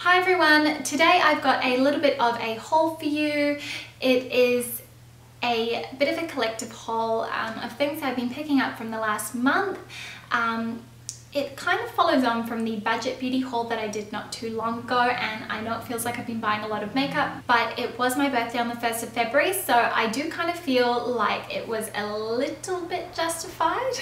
Hi everyone, today I've got a little bit of a haul for you. It is a bit of a collective haul of things I've been picking up from the last month. It kind of follows on from the budget beauty haul that I did not too long ago, and I know it feels like I've been buying a lot of makeup, but it was my birthday on the 1st of February, so I do kind of feel like it was a little bit justified.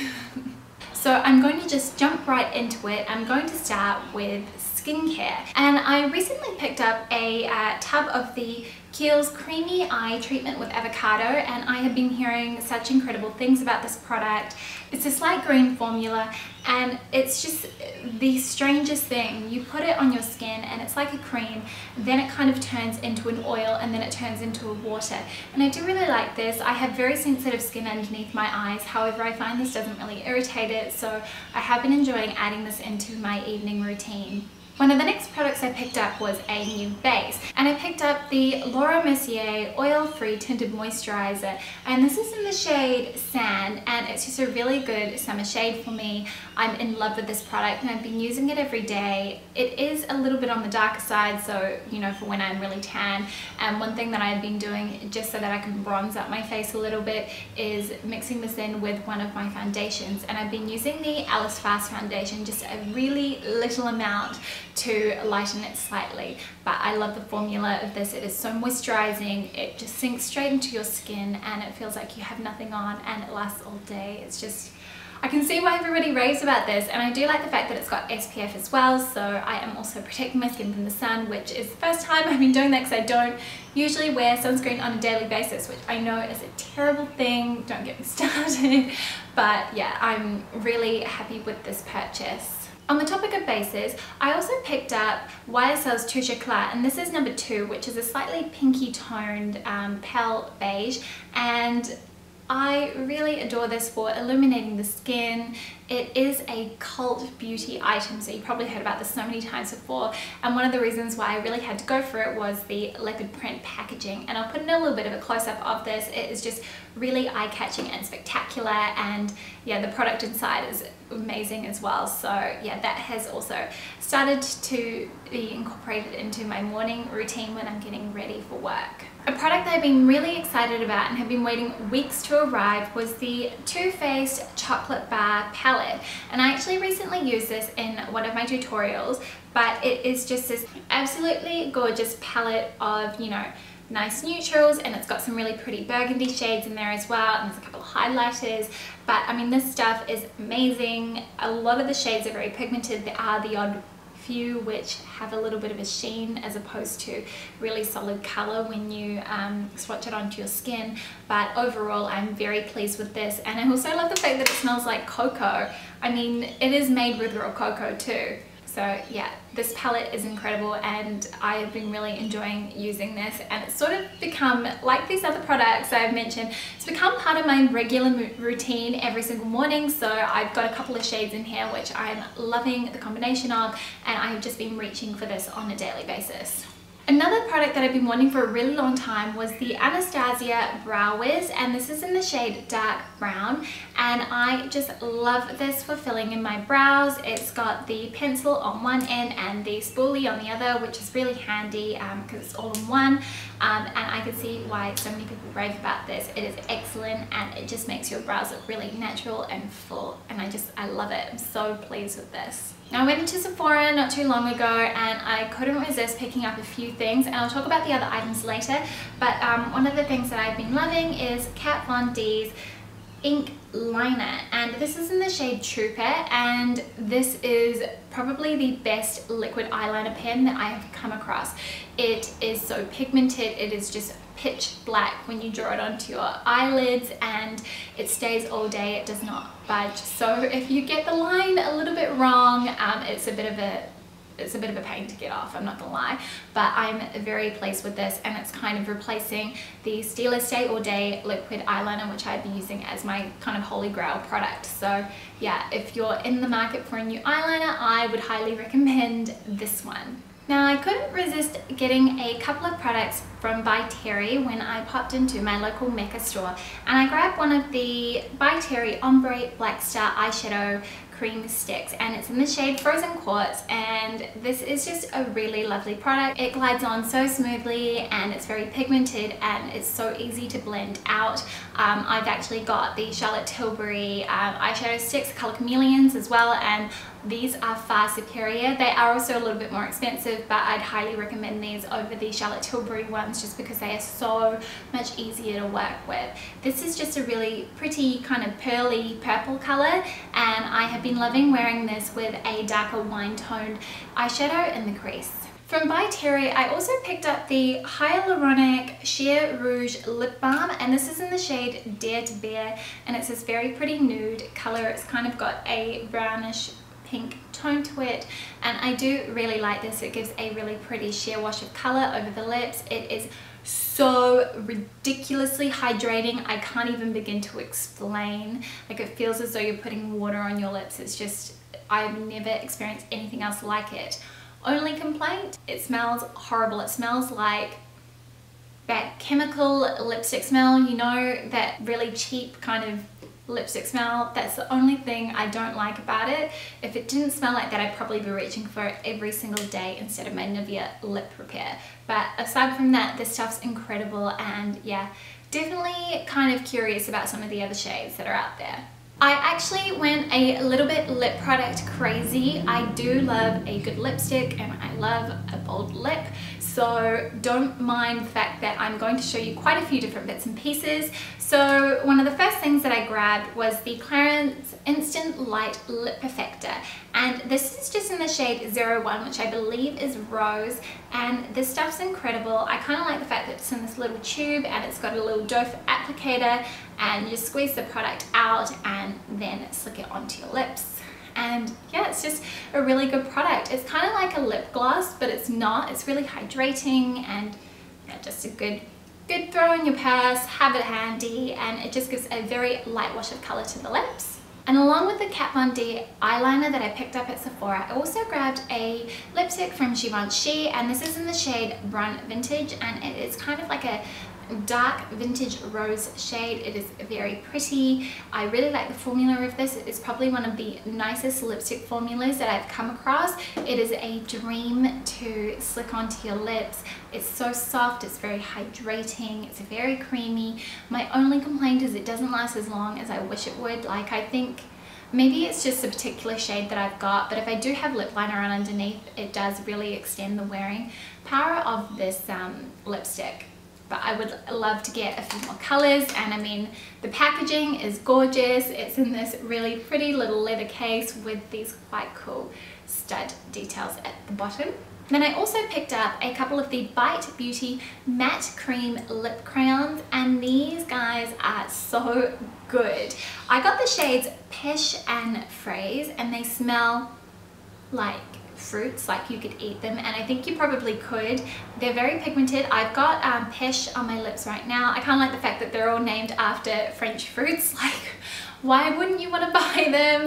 So I'm going to just jump right into it. I'm going to start with skincare, and I recently picked up a tub of the Kiehl's Creamy Eye Treatment with Avocado, and I have been hearing such incredible things about this product. It's this light green formula, and it's just the strangest thing. You put it on your skin and it's like a cream, then it kind of turns into an oil, and then it turns into a water. And I do really like this. I have very sensitive skin underneath my eyes, however I find this doesn't really irritate it, so I have been enjoying adding this into my evening routine. One of the next products I picked up was a new base, and I picked up the Laura Mercier Oil-Free Tinted Moisturizer, and this is in the shade Sand, and it's just a really good summer shade for me. I'm in love with this product and I've been using it every day. It is a little bit on the darker side, so you know, for when I'm really tan, and one thing that I've been doing just so that I can bronze up my face a little bit is mixing this in with one of my foundations, and I've been using the Alice Fast foundation, just a really little amount to lighten it slightly, but I love the formula of this. It is so moisturizing, it just sinks straight into your skin and it feels like you have nothing on, and it lasts all day. It's just, I can see why everybody raves about this, and I do like the fact that it's got SPF as well, so I am also protecting my skin from the sun, which is the first time I've been doing that because I don't usually wear sunscreen on a daily basis, which I know is a terrible thing, don't get me started, but yeah, I'm really happy with this purchase. On the topic of bases, I also picked up YSL's Touche Éclat, and this is number 2, which is a slightly pinky toned pale beige, and I really adore this for illuminating the skin. It is a cult beauty item, so you probably heard about this so many times before, and one of the reasons why I really had to go for it was the leopard print packaging, and I'll put in a little bit of a close-up of this. It is just really eye-catching and spectacular, and yeah, the product inside is amazing as well, so yeah, that has also started to be incorporated into my morning routine when I'm getting ready for work. A product that I've been really excited about and have been waiting weeks to arrive was the Too Faced Chocolate Bar Palette, and I actually recently used this in one of my tutorials, but it is just this absolutely gorgeous palette of, you know, nice neutrals, and it's got some really pretty burgundy shades in there as well, and there's a couple of highlighters, but I mean, this stuff is amazing. A lot of the shades are very pigmented. There are the odd few which have a little bit of a sheen as opposed to really solid color when you swatch it onto your skin, but overall I'm very pleased with this, and I also love the fact that it smells like cocoa. I mean, it is made with real cocoa too. So yeah, this palette is incredible, and I have been really enjoying using this, and it's sort of become, like these other products I've mentioned, it's become part of my regular routine every single morning. So I've got a couple of shades in here which I'm loving the combination of, and I have just been reaching for this on a daily basis. Another product that I've been wanting for a really long time was the Anastasia Brow Wiz, and this is in the shade Dark Brown, and I just love this for filling in my brows. It's got the pencil on one end and the spoolie on the other, which is really handy because it's all in one, and I can see why so many people rave about this. It is excellent, and it just makes your brows look really natural and full, and I love it. I'm so pleased with this. Now, I went into Sephora not too long ago, and I couldn't resist picking up a few things, and I'll talk about the other items later, but one of the things that I've been loving is Kat Von D's ink liner, and this is in the shade Trooper, and this is probably the best liquid eyeliner pen that I have come across. It is so pigmented, it is just pitch black when you draw it onto your eyelids, and it stays all day, it does not budge. So if you get the line a little bit wrong, it's a bit of a pain to get off, I'm not gonna lie, but I'm very pleased with this, and it's kind of replacing the Stila Stay All Day liquid eyeliner, which I've been using as my kind of holy grail product. So yeah, if you're in the market for a new eyeliner, I would highly recommend this one. Now, I couldn't resist getting a couple of products from By Terry when I popped into my local Mecca store, and I grabbed one of the By Terry Ombre Black Star Eyeshadow cream sticks, and it's in the shade Frozen Quartz, and this is just a really lovely product. It glides on so smoothly and it's very pigmented and it's so easy to blend out. I've actually got the Charlotte Tilbury eyeshadow sticks, Color Chameleons as well, and these are far superior. They are also a little bit more expensive, but I'd highly recommend these over the Charlotte Tilbury ones just because they are so much easier to work with. This is just a really pretty kind of pearly purple color, and I have been loving wearing this with a darker wine toned eyeshadow in the crease. From By Terry, I also picked up the Hyaluronic Sheer Rouge Lip Balm, and this is in the shade Dare to Bear, and it's this very pretty nude color. It's kind of got a brownish pink tone to it, and I do really like this. It gives a really pretty sheer wash of color over the lips. It is so ridiculously hydrating. I can't even begin to explain. Like, it feels as though you're putting water on your lips. It's just, I've never experienced anything else like it. Only complaint, it smells horrible. It smells like that chemical lipstick smell, you know, that really cheap kind of lipstick smell. That's the only thing I don't like about it. If it didn't smell like that, I'd probably be reaching for it every single day instead of my Nivea lip repair. But aside from that, this stuff's incredible, and yeah, definitely kind of curious about some of the other shades that are out there. I actually went a little bit lip product crazy. I do love a good lipstick and I love a bold lip, so don't mind the fact that I'm going to show you quite a few different bits and pieces. So one of the first things that I grabbed was the Clarins Instant Light Lip Perfector, and this is just in the shade 01, which I believe is Rose, and this stuff's incredible. I kind of like the fact that it's in this little tube and it's got a little doe applicator, and you just squeeze the product out and then slick it onto your lips. And yeah, it's just a really good product. It's kind of like a lip gloss, but it's not. It's really hydrating, and yeah, just a good throw in your purse, have it handy, and it just gives a very light wash of color to the lips. And along with the Kat Von D eyeliner that I picked up at Sephora, I also grabbed a lipstick from Givenchy, and this is in the shade Brun Vintage, and it is kind of like a dark vintage rose shade. It is very pretty. I really like the formula of this. It is probably one of the nicest lipstick formulas that I've come across. It is a dream to slick onto your lips. It's so soft, it's very hydrating, it's very creamy. My only complaint is it doesn't last as long as I wish it would. Like, I think maybe it's just a particular shade that I've got, but if I do have lip liner on underneath, it does really extend the wearing power of this lipstick. But I would love to get a few more colors, and I mean, the packaging is gorgeous. It's in this really pretty little leather case with these quite cool stud details at the bottom. Then I also picked up a couple of the Bite Beauty Matte Cream Lip Crayons, and these guys are so good. I got the shades Pesh and Phrase, and they smell like fruits, like you could eat them, and I think you probably could. They're very pigmented. I've got Pesh on my lips right now. I kind of like the fact that they're all named after French fruits. Like, why wouldn't you want to buy them?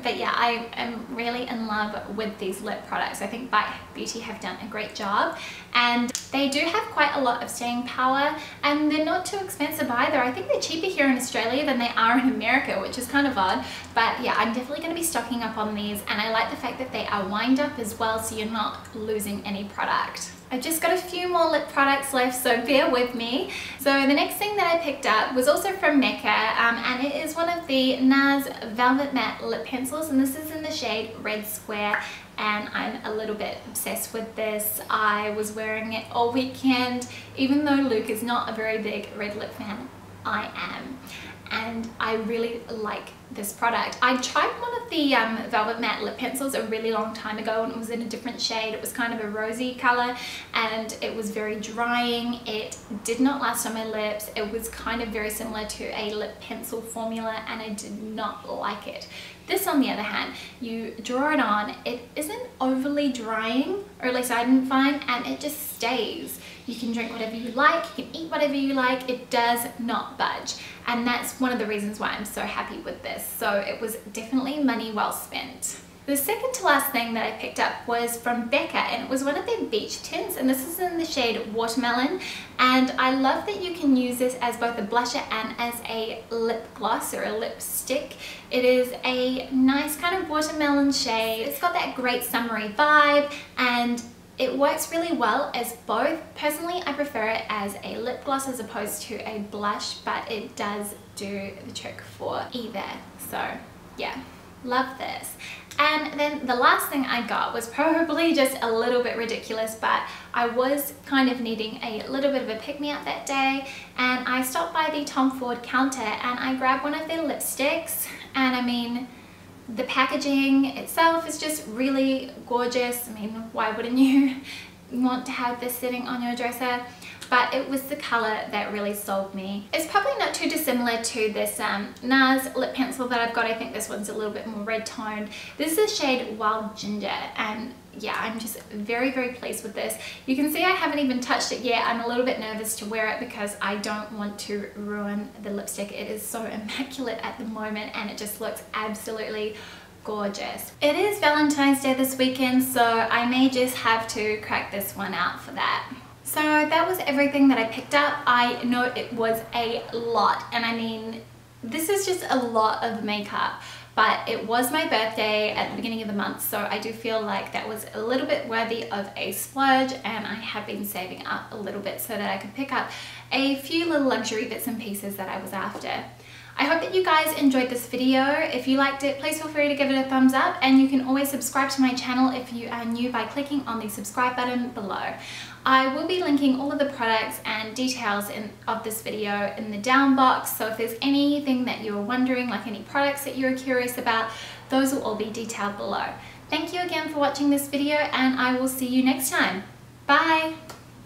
But yeah, I am really in love with these lip products. I think Bite Beauty have done a great job, and they do have quite a lot of staying power, and they're not too expensive either. I think they're cheaper here in Australia than they are in America, which is kind of odd. But yeah, I'm definitely going to be stocking up on these, and I like the fact that they are wind up as well, so you're not losing any product. I've just got a few more lip products left, so bear with me. So the next thing that I picked up was also from Mecca, and it is one of the NARS Velvet Matte Lip Pencils, and this is in the shade Red Square, and I'm a little bit obsessed with this. I was wearing it all weekend. Even though Luke is not a very big red lip fan, I am. And I really like this product. I tried one of the Velvet Matte lip pencils a really long time ago, and it was in a different shade. It was kind of a rosy color, and it was very drying. It did not last on my lips. It was kind of very similar to a lip pencil formula, and I did not like it. This, on the other hand, you draw it on, it isn't overly drying, or at least I didn't find, and it just stays. You can drink whatever you like, you can eat whatever you like, it does not budge. And that's one of the reasons why I'm so happy with this. So it was definitely money well spent. The second to last thing that I picked up was from Becca, and it was one of their beach tints, and this is in the shade Watermelon, and I love that you can use this as both a blusher and as a lip gloss or a lipstick. It is a nice kind of watermelon shade. It's got that great summery vibe, and it works really well as both. Personally, I prefer it as a lip gloss as opposed to a blush, but it does do the trick for either. So yeah, love this. And then the last thing I got was probably just a little bit ridiculous, but I was kind of needing a little bit of a pick-me-up that day, and I stopped by the Tom Ford counter and I grabbed one of their lipsticks, and I mean, the packaging itself is just really gorgeous. I mean, why wouldn't you want to have this sitting on your dresser? But it was the color that really sold me. It's probably not too dissimilar to this NARS lip pencil that I've got. I think this one's a little bit more red toned. This is the shade Wild Ginger, and yeah, I'm just very, very pleased with this. You can see I haven't even touched it yet. I'm a little bit nervous to wear it because I don't want to ruin the lipstick. It is so immaculate at the moment, and it just looks absolutely gorgeous. It is Valentine's Day this weekend, so I may just have to crack this one out for that. So that was everything that I picked up. I know it was a lot, and I mean, this is just a lot of makeup, but it was my birthday at the beginning of the month, so I do feel like that was a little bit worthy of a splurge, and I have been saving up a little bit so that I could pick up a few little luxury bits and pieces that I was after. I hope that you guys enjoyed this video. If you liked it, please feel free to give it a thumbs up, and you can always subscribe to my channel if you are new by clicking on the subscribe button below. I will be linking all of the products and details of this video in the down box, so if there's anything that you're wondering, like any products that you're curious about, those will all be detailed below. Thank you again for watching this video, and I will see you next time. Bye!